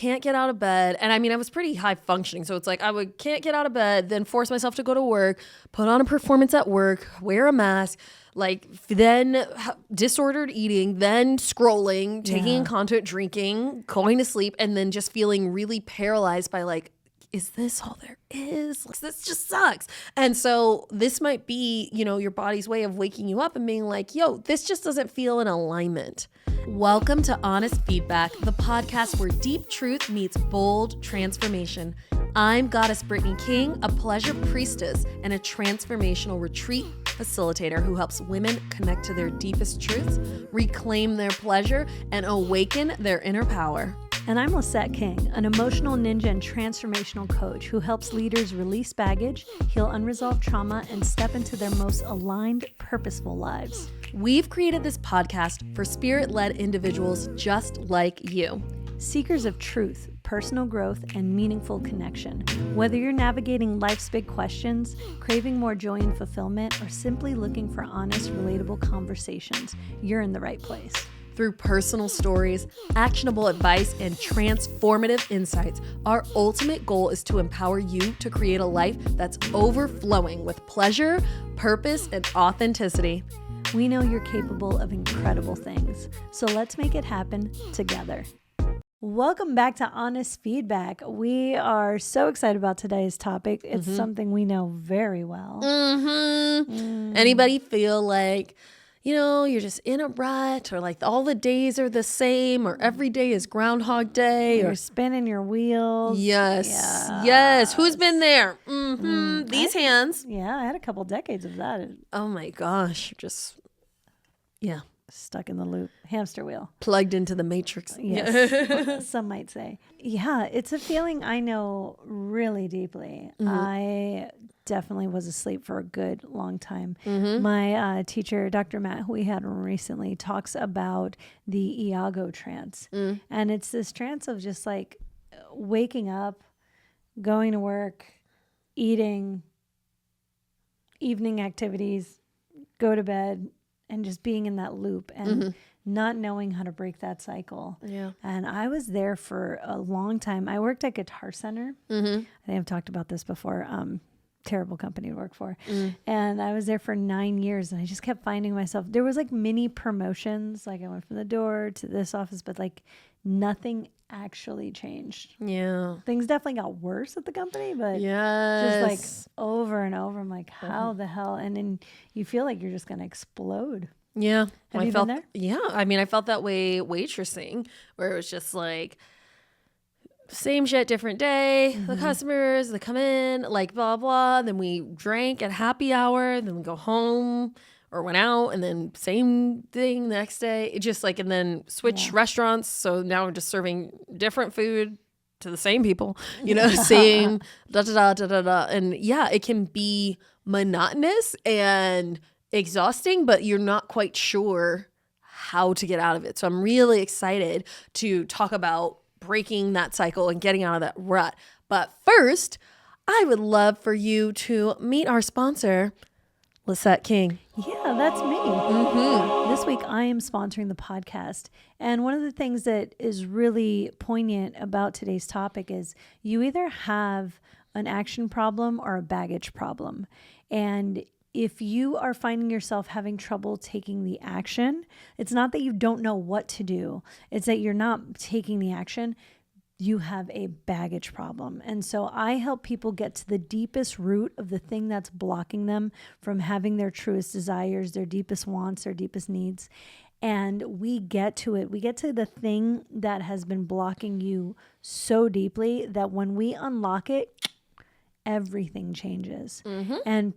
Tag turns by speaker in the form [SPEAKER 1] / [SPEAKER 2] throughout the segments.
[SPEAKER 1] can't get out of bed. And I mean, I was pretty high functioning. So it's like can't get out of bed, then force myself to go to work, put on a performance at work, wear a mask, like then disordered eating, then scrolling, taking in content, drinking, going to sleep, and then just feeling really paralyzed by like, is this all there is? Like, this just sucks. And so this might be, your body's way of waking you up and being like, yo, this just doesn't feel in alignment. Welcome to Honest Feedback, the podcast where deep truth meets bold transformation. I'm Goddess Brittany King, a pleasure priestess and a transformational retreat facilitator who helps women connect to their deepest truths, reclaim their pleasure, and awaken their inner power.
[SPEAKER 2] And I'm Lisette King, an emotional ninja and transformational coach who helps leaders release baggage, heal unresolved trauma, and step into their most aligned, purposeful lives.
[SPEAKER 1] We've created this podcast for spirit-led individuals just like you.
[SPEAKER 2] Seekers of truth, personal growth, and meaningful connection. Whether you're navigating life's big questions, craving more joy and fulfillment, or simply looking for honest, relatable conversations, you're in the right place.
[SPEAKER 1] Through personal stories, actionable advice, and transformative insights, our ultimate goal is to empower you to create a life that's overflowing with pleasure, purpose, and authenticity.
[SPEAKER 2] We know you're capable of incredible things, so let's make it happen together. Welcome back to Honest Feedback. We are so excited about today's topic. It's something we know very well.
[SPEAKER 1] Anybody feel like, you're just in a rut, or like all the days are the same, or every day is Groundhog Day,
[SPEAKER 2] You're
[SPEAKER 1] or
[SPEAKER 2] spinning your wheels.
[SPEAKER 1] Yes. Who's been there? These hands.
[SPEAKER 2] Yeah, I had a couple decades of that.
[SPEAKER 1] Oh my gosh.
[SPEAKER 2] Stuck in the loop. Hamster wheel.
[SPEAKER 1] Plugged into the matrix.
[SPEAKER 2] Yes, some might say. Yeah, it's a feeling I know really deeply. I definitely was asleep for a good long time. My teacher, Dr. Matt, who we had on recently, talks about the Iago trance. And it's this trance of just like waking up, going to work, eating, evening activities, go to bed, and just being in that loop and not knowing how to break that cycle.
[SPEAKER 1] Yeah.
[SPEAKER 2] And I was there for a long time. I worked at Guitar Center. I think I've talked about this before. Terrible company to work for. And I was there for 9 years, and I just kept finding myself, there was like mini promotions. Like I went from the door to this office, but like nothing actually changed.
[SPEAKER 1] Yeah.
[SPEAKER 2] Things definitely got worse at the company, but just like over and over, I'm like, how the hell? And then you feel like you're just going to explode.
[SPEAKER 1] Yeah.
[SPEAKER 2] Have you been there?
[SPEAKER 1] Yeah. I mean, I felt that way waitressing, where it was just like, same shit, different day. The customers, they come in, like blah, blah. Then we drank at happy hour. Then we go home or went out, and then same thing the next day. It just like, and then switch restaurants. So now we're just serving different food to the same people, same da, da, da, da, da, da. And yeah, it can be monotonous and exhausting, but you're not quite sure how to get out of it. So I'm really excited to talk about breaking that cycle and getting out of that rut. But first, I would love for you to meet our sponsor, Lisette King.
[SPEAKER 2] Yeah, that's me. This week, I am sponsoring the podcast. And one of the things that is really poignant about today's topic is you either have an action problem or a baggage problem. And if you are finding yourself having trouble taking the action, it's not that you don't know what to do. It's that you're not taking the action. You have a baggage problem. And so I help people get to the deepest root of the thing that's blocking them from having their truest desires, their deepest wants, their deepest needs. And we get to it. We get to the thing that has been blocking you so deeply that when we unlock it, everything changes. And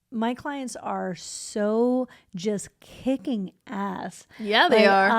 [SPEAKER 2] my clients are so just kicking ass.
[SPEAKER 1] Yeah, they are.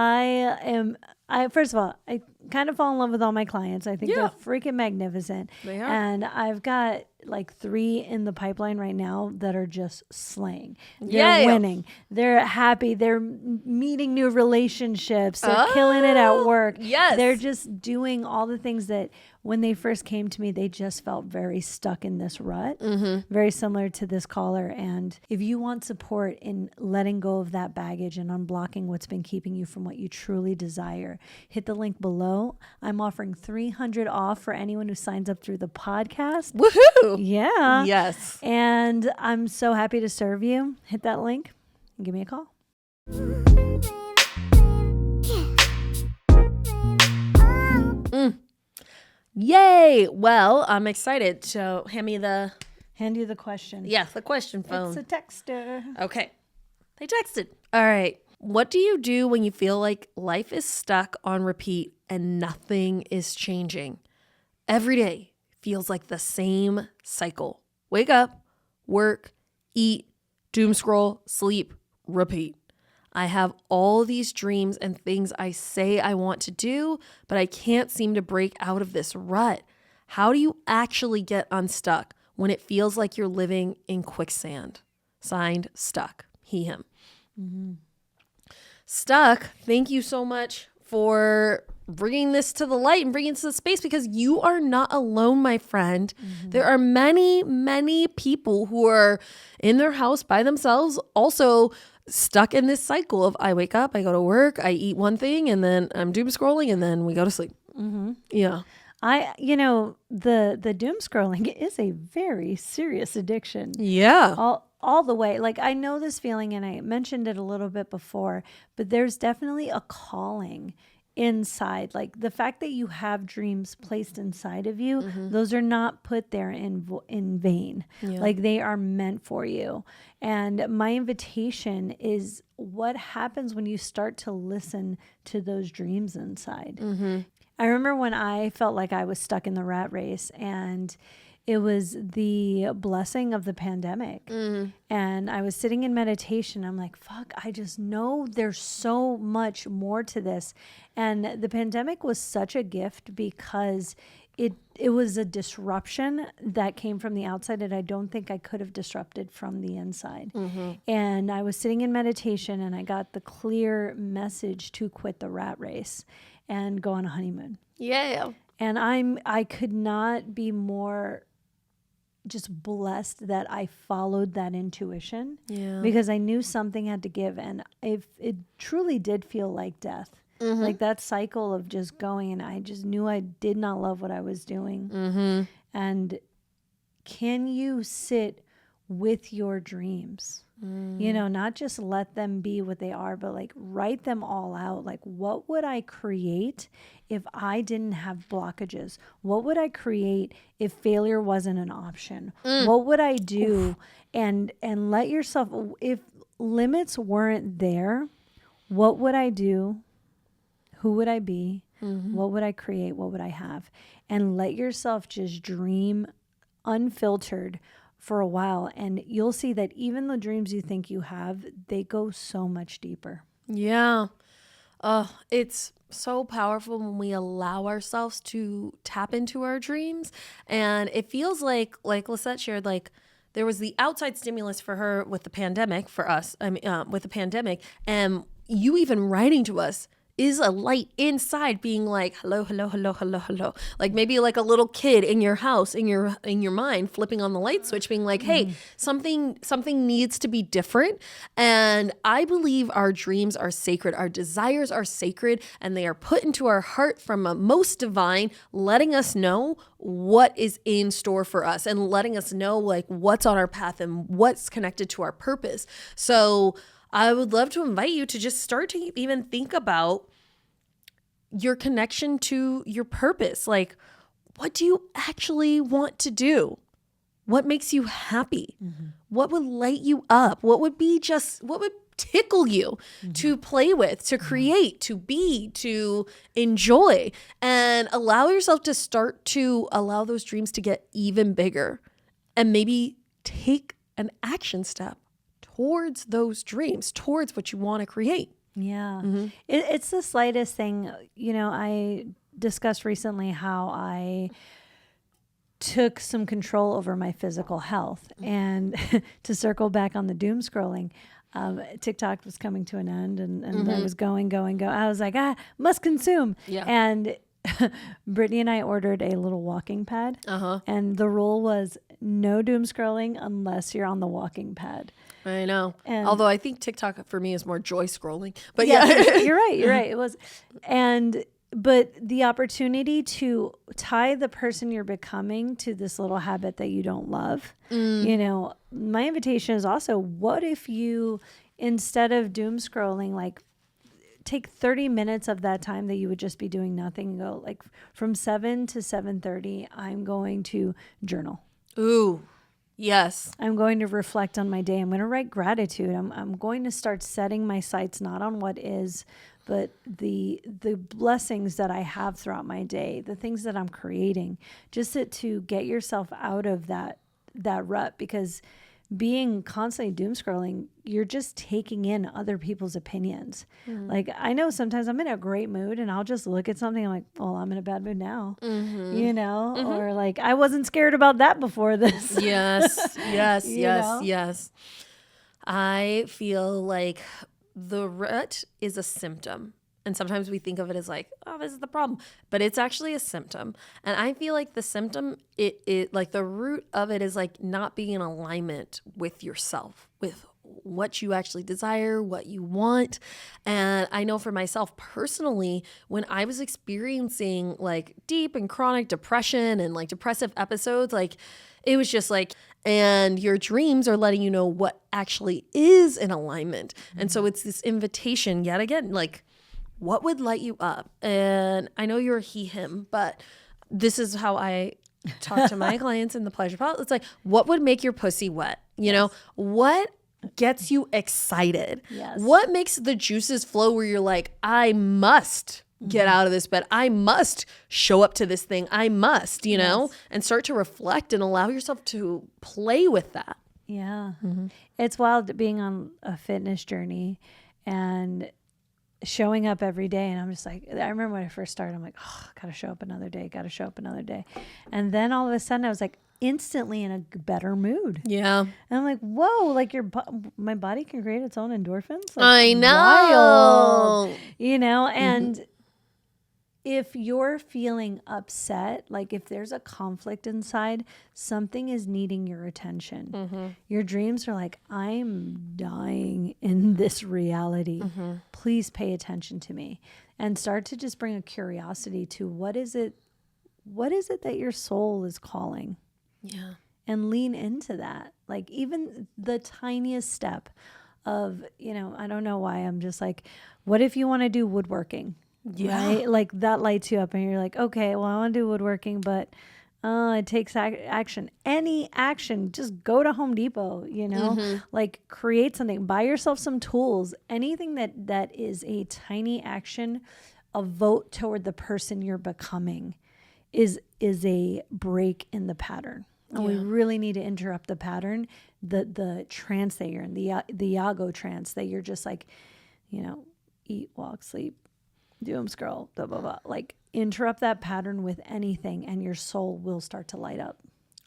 [SPEAKER 2] First of all, I kind of fall in love with all my clients. I think they're freaking magnificent.
[SPEAKER 1] They are.
[SPEAKER 2] And I've got like 3 in the pipeline right now that are just slaying. They're winning. They're happy. They're meeting new relationships. They're killing it at work.
[SPEAKER 1] Yes.
[SPEAKER 2] They're just doing all the things that when they first came to me, they just felt very stuck in this rut, very similar to this caller. And if you want support in letting go of that baggage and unblocking what's been keeping you from what you truly desire, hit the link below. I'm offering $300 off for anyone who signs up through the podcast.
[SPEAKER 1] Woohoo!
[SPEAKER 2] Yeah.
[SPEAKER 1] Yes.
[SPEAKER 2] And I'm so happy to serve you. Hit that link and give me a call.
[SPEAKER 1] Yay! Well, I'm excited. So hand you the
[SPEAKER 2] question.
[SPEAKER 1] Yeah, the question phone.
[SPEAKER 2] It's a texter.
[SPEAKER 1] Okay. They texted. All right. What do you do when you feel like life is stuck on repeat and nothing is changing? Every day feels like the same cycle. Wake up, work, eat, doom scroll, sleep, repeat. I have all these dreams and things I say I want to do, but I can't seem to break out of this rut. How do you actually get unstuck when it feels like you're living in quicksand? Signed, Stuck. He, him. Mm-hmm. Stuck, thank you so much for bringing this to the light and bringing it to the space, because you are not alone, my friend. Mm-hmm. There are many, many people who are in their house by themselves, also stuck in this cycle of I wake up, I go to work, I eat one thing, and then I'm doom scrolling, and then we go to sleep. Mm-hmm. Yeah.
[SPEAKER 2] The doom scrolling is a very serious addiction.
[SPEAKER 1] Yeah.
[SPEAKER 2] All the way. Like, I know this feeling, and I mentioned it a little bit before, but there's definitely a calling inside. Like, the fact that you have dreams placed inside of you, those are not put there in vain. Yeah. Like, they are meant for you. And my invitation is, what happens when you start to listen to those dreams inside? Mm-hmm. I remember when I felt like I was stuck in the rat race, and it was the blessing of the pandemic. Mm. And I was sitting in meditation. I'm like, fuck, I just know there's so much more to this. And the pandemic was such a gift, because it was a disruption that came from the outside that I don't think I could have disrupted from the inside. Mm-hmm. And I was sitting in meditation, and I got the clear message to quit the rat race and go on a honeymoon.
[SPEAKER 1] Yeah.
[SPEAKER 2] And I could not be more just blessed that I followed that intuition. Yeah. Because I knew something had to give, and it truly did feel like death. Mm-hmm. Like that cycle of just going, and I just knew I did not love what I was doing. Mm-hmm. And can you sit with your dreams? Not just let them be what they are, but like write them all out. Like, what would I create if I didn't have blockages? What would I create if failure wasn't an option? What would I do? Oof. And let yourself, if limits weren't there, what would I do? Who would I be? Mm-hmm. What would I create? What would I have? And let yourself just dream unfiltered for a while, and you'll see that even the dreams you think you have, they go so much deeper. Yeah.
[SPEAKER 1] It's so powerful when we allow ourselves to tap into our dreams. And it feels like Lisette shared, like there was the outside stimulus for her with the pandemic, for us, with the pandemic, and you even writing to us is a light inside being like, hello, hello, hello, hello, hello. Like maybe like a little kid in your house, in your mind, flipping on the light switch, being like, hey, something needs to be different. And I believe our dreams are sacred. Our desires are sacred, and they are put into our heart from a most divine, letting us know what is in store for us and letting us know like what's on our path and what's connected to our purpose. So I would love to invite you to just start to even think about your connection to your purpose. Like, what do you actually want to do? What makes you happy? Mm-hmm. What would light you up? What would tickle you to play with, to create, to be, to enjoy? And allow yourself to start to allow those dreams to get even bigger, and maybe take an action step towards those dreams, towards what you want to create.
[SPEAKER 2] Yeah. Mm-hmm. It's the slightest thing. I discussed recently how I took some control over my physical health. And to circle back on the doom scrolling, TikTok was coming to an end, and I was going. I was like, must consume. Yeah. And Brittany and I ordered a little walking pad, and the rule was no doom scrolling unless you're on the walking pad.
[SPEAKER 1] I know.
[SPEAKER 2] And
[SPEAKER 1] although I think TikTok for me is more joy scrolling, but
[SPEAKER 2] you're right. You're right. It was, but the opportunity to tie the person you're becoming to this little habit that you don't love, my invitation is also, what if you, instead of doom scrolling, like take 30 minutes of that time that you would just be doing nothing and go like from 7 to 7:30, I'm going to journal.
[SPEAKER 1] Ooh, yes.
[SPEAKER 2] I'm going to reflect on my day. I'm going to write gratitude. I'm going to start setting my sights not on what is, but the blessings that I have throughout my day, the things that I'm creating, just to get yourself out of that rut, because being constantly doom scrolling, you're just taking in other people's opinions. Like, I know sometimes I'm in a great mood and I'll just look at something. I'm like, well, I'm in a bad mood now, or like, I wasn't scared about that before this.
[SPEAKER 1] Yes. I feel like the rut is a symptom. And sometimes we think of it as like, oh, this is the problem, but it's actually a symptom. And I feel like the symptom, it like the root of it is like not being in alignment with yourself, with what you actually desire, what you want. And I know for myself personally, when I was experiencing like deep and chronic depression and like depressive episodes, like it was just like, and your dreams are letting you know what actually is in alignment. And so it's this invitation yet again, like, what would light you up? And I know you're a he, him, but this is how I talk to my clients in the pleasure palace. It's like, what would make your pussy wet? You know, what gets you excited?
[SPEAKER 2] Yes.
[SPEAKER 1] What makes the juices flow where you're like, I must get out of this bed. I must show up to this thing. I must, you know, and start to reflect and allow yourself to play with that.
[SPEAKER 2] Yeah. It's wild being on a fitness journey and showing up every day. And I'm just like, I remember when I first started, I'm like, oh, gotta show up another day. And then all of a sudden I was like instantly in a better mood.
[SPEAKER 1] Yeah.
[SPEAKER 2] And I'm like, whoa, like my body can create its own endorphins. Like,
[SPEAKER 1] I know.
[SPEAKER 2] Wild, and if you're feeling upset, like if there's a conflict inside, something is needing your attention. Your dreams are like, I'm dying in this reality. Please pay attention to me. And start to just bring a curiosity to what is it that your soul is calling?
[SPEAKER 1] Yeah.
[SPEAKER 2] And lean into that. Like even the tiniest step of, I don't know why I'm just like, what if you want to do woodworking?
[SPEAKER 1] Yeah.
[SPEAKER 2] Right? Like that lights you up and you're like, okay, well, I want to do woodworking, but it takes action. Any action, just go to Home Depot, like create something, buy yourself some tools, anything that is a tiny action, a vote toward the person you're becoming is a break in the pattern. And we really need to interrupt the pattern, the trance that you're in, the Iago trance that you're just like, eat, walk, sleep, doom scroll, blah, blah, blah. Like interrupt that pattern with anything and your soul will start to light up.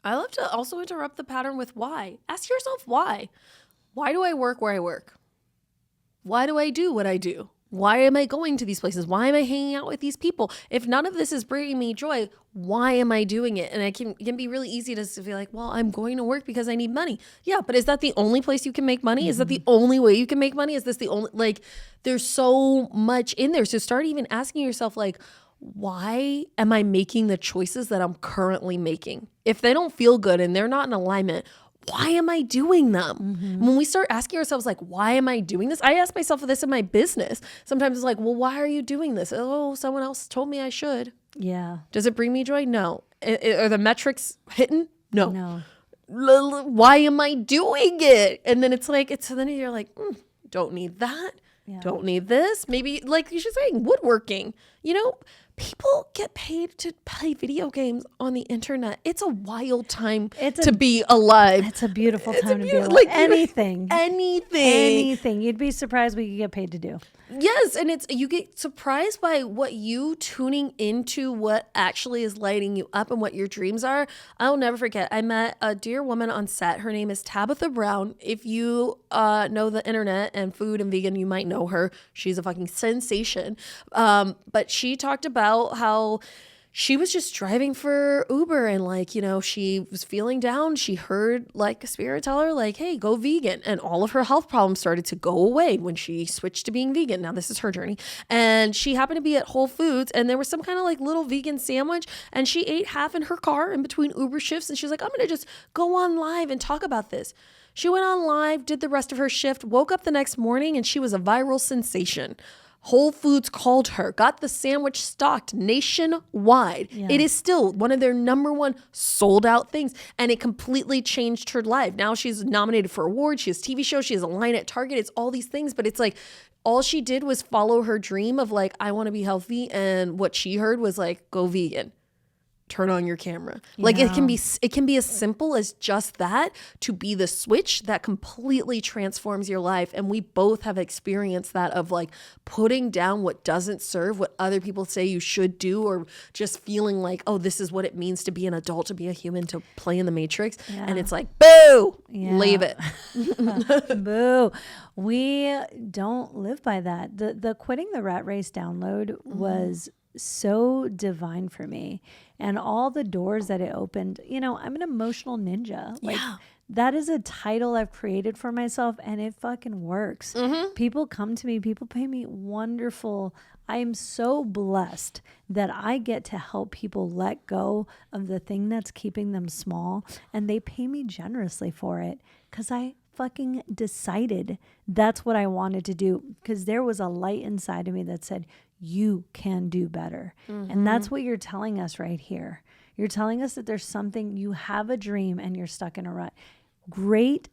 [SPEAKER 1] I love to also interrupt the pattern with why. Ask yourself why. Why do I work where I work? Why do I do what I do? Why am I going to these places? Why am I hanging out with these people? If none of this is bringing me joy, why am I doing it? And it can be really easy to feel like, well, I'm going to work because I need money. Yeah, but is that the only place you can make money? Is that the only way you can make money? Is this the only, like, there's so much in there. So start even asking yourself, like, why am I making the choices that I'm currently making? If they don't feel good and they're not in alignment, why am I doing them? When we start asking ourselves, like, why am I doing this? I ask myself this in my business. Sometimes it's like, well, why are you doing this? Oh, someone else told me I should.
[SPEAKER 2] Yeah.
[SPEAKER 1] Does it bring me joy? No. Are the metrics hitting? No.
[SPEAKER 2] No.
[SPEAKER 1] Why am I doing it? And then it's like, so then you're like, don't need that. Yeah. Don't need this. Maybe, like you should say, woodworking. People get paid to play video games on the internet. It's a wild time to be alive.
[SPEAKER 2] It's a beautiful time to be alive. Like anything. You'd be surprised what you get paid to do.
[SPEAKER 1] Yes, and you get surprised by what you tuning into, what actually is lighting you up and what your dreams are. I'll never forget. I met a dear woman on set. Her name is Tabitha Brown. If you know the internet and food and vegan, you might know her. She's a fucking sensation. But she talked about about how she was just driving for Uber and like, you know, she was feeling down. She heard like a spirit tell her like, hey, go vegan. And all of her health problems started to go away when she switched to being vegan. Now this is her journey. And she happened to be at Whole Foods and there was some kind of like little vegan sandwich and she ate half in her car in between Uber shifts. And she was like, I'm going to just go on live and talk about this. She went on live, did the rest of her shift, woke up the next morning and she was a viral sensation. Whole Foods called her, got the sandwich stocked nationwide.
[SPEAKER 2] Yeah.
[SPEAKER 1] It is still one of their number one sold out things. And it completely changed her life. Now she's nominated for awards. She has TV shows. She has a line at Target. It's all these things. But it's like all she did was follow her dream of like, I want to be healthy. And what she heard was like, go vegan. Turn on your camera. Like it can be as simple as just that to be the switch that completely transforms your life. And we both have experienced that of like putting down what doesn't serve, what other people say you should do, or just feeling like, oh, this is what it means to be an adult, to be a human, to play in the Matrix.
[SPEAKER 2] Yeah.
[SPEAKER 1] And it's like, boo, leave it.
[SPEAKER 2] Boo. We don't live by that. The quitting the rat race download was so divine for me, and all the doors that it opened. You know, I'm an emotional ninja. Like that is a title I've created for myself, and it fucking works. People come to me, people pay me wonderful. I am so blessed that I get to help people let go of the thing that's keeping them small, and they pay me generously for it because I fucking decided that's what I wanted to do, because there was a light inside of me that said, you can do better. And that's what you're telling us right here. You're telling us that there's something, you have a dream and you're stuck in a rut. Great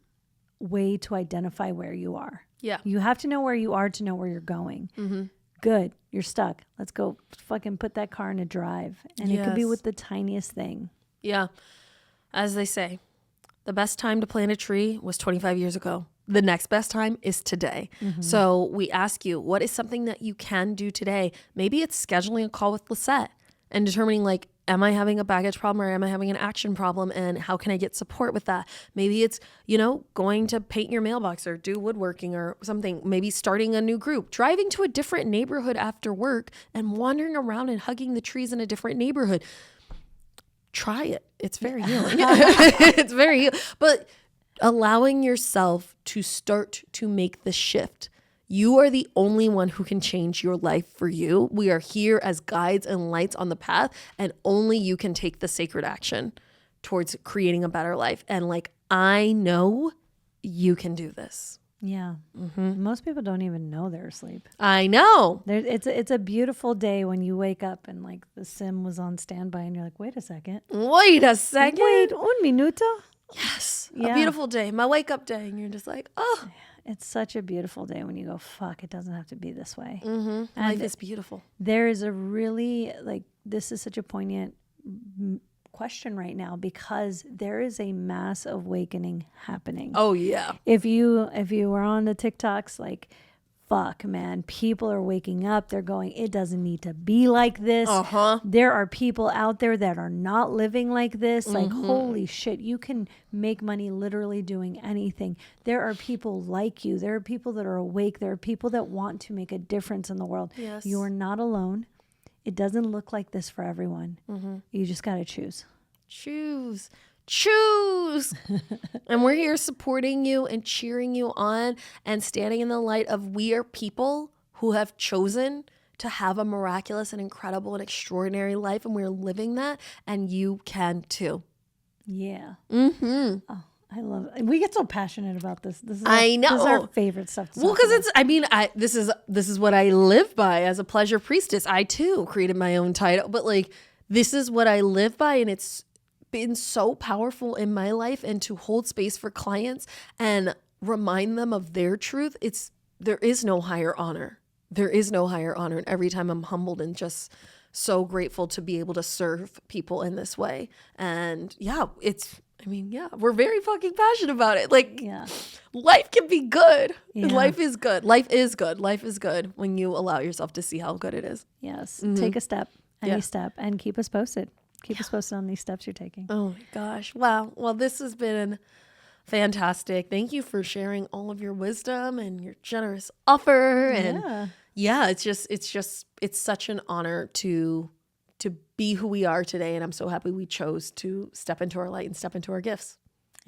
[SPEAKER 2] way to identify where you are.
[SPEAKER 1] Yeah.
[SPEAKER 2] You have to know where you are to know where you're going. Good. You're stuck. Let's go fucking put that car in a drive. And it could be with the tiniest thing.
[SPEAKER 1] Yeah. As they say, the best time to plant a tree was 25 years ago. The next best time is today. So we ask you, what is something that you can do today? Maybe it's scheduling a call with Lisette and determining like, am I having a baggage problem or am I having an action problem? And how can I get support with that? Maybe it's, you know, going to paint your mailbox or do woodworking or something. Maybe starting a new group, driving to a different neighborhood after work and wandering around and hugging the trees in a different neighborhood. Try it. It's very healing. It's very healing. But allowing yourself to start to make the shift. You are the only one who can change your life for you. We are here as guides and lights on the path, and only you can take the sacred action towards creating a better life. And like, I know you can do this.
[SPEAKER 2] Yeah. Most people don't even know they're asleep.
[SPEAKER 1] I know.
[SPEAKER 2] It's a beautiful day when you wake up and like the sim was on standby and you're like, wait a second.
[SPEAKER 1] Wait a second.
[SPEAKER 2] Wait un minuto.
[SPEAKER 1] Yes.
[SPEAKER 2] Yeah.
[SPEAKER 1] A beautiful day. My wake up day. And you're just like, oh.
[SPEAKER 2] It's such a beautiful day when you go, fuck, it doesn't have to be this way.
[SPEAKER 1] Life is beautiful.
[SPEAKER 2] There is a really, like, this is such a poignant question right now because there is a mass awakening happening.
[SPEAKER 1] Oh, yeah.
[SPEAKER 2] If you were on the TikToks, like, fuck, man, people are waking up. They're going, it doesn't need to be like this. There are people out there that are not living like this. Like, holy shit, you can make money literally doing anything. There are people like you. There are people that are awake. There are people that want to make a difference in the world.
[SPEAKER 1] Yes.
[SPEAKER 2] You are not alone. It doesn't look like this for everyone. You just got to choose. Choose.
[SPEAKER 1] And we're here supporting you and cheering you on and standing in the light of we are people who have chosen to have a miraculous and incredible and extraordinary life, and we're living that, and you can too.
[SPEAKER 2] Yeah. Oh, I love it. We get so passionate about this.
[SPEAKER 1] I know.
[SPEAKER 2] This is our favorite stuff to
[SPEAKER 1] Well, because it's, I mean, this is what I live by as a pleasure priestess. I too created my own title, but like, this is what I live by, and it's been so powerful in my life. And to hold space for clients and remind them of their truth, there is no higher honor. There is no higher honor. And every time I'm humbled and just so grateful to be able to serve people in this way. And yeah, we're very fucking passionate about it. Like, life can be good. Yeah. Life is good. Life is good. Life is good when you allow yourself to see how good it is.
[SPEAKER 2] Yes. Take a step, any step, and keep us posted. Keep us posted on these steps you're taking.
[SPEAKER 1] Oh my gosh. Wow. Well, this has been fantastic. Thank you for sharing all of your wisdom and your generous offer. And Yeah, it's such an honor to be who we are today. And I'm so happy we chose to step into our light and step into our gifts.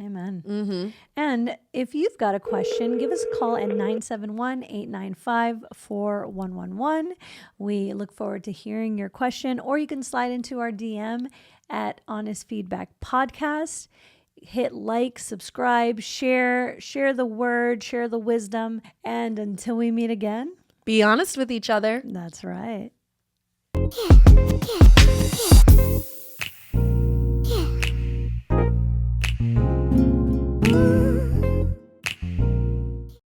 [SPEAKER 2] Amen. And if you've got a question, give us a call at 971-895-4111. We look forward to hearing your question, or you can slide into our DM at Honest Feedback Podcast. Hit like, subscribe, share the word, share the wisdom. And until we meet again,
[SPEAKER 1] be honest with each other.
[SPEAKER 2] That's right.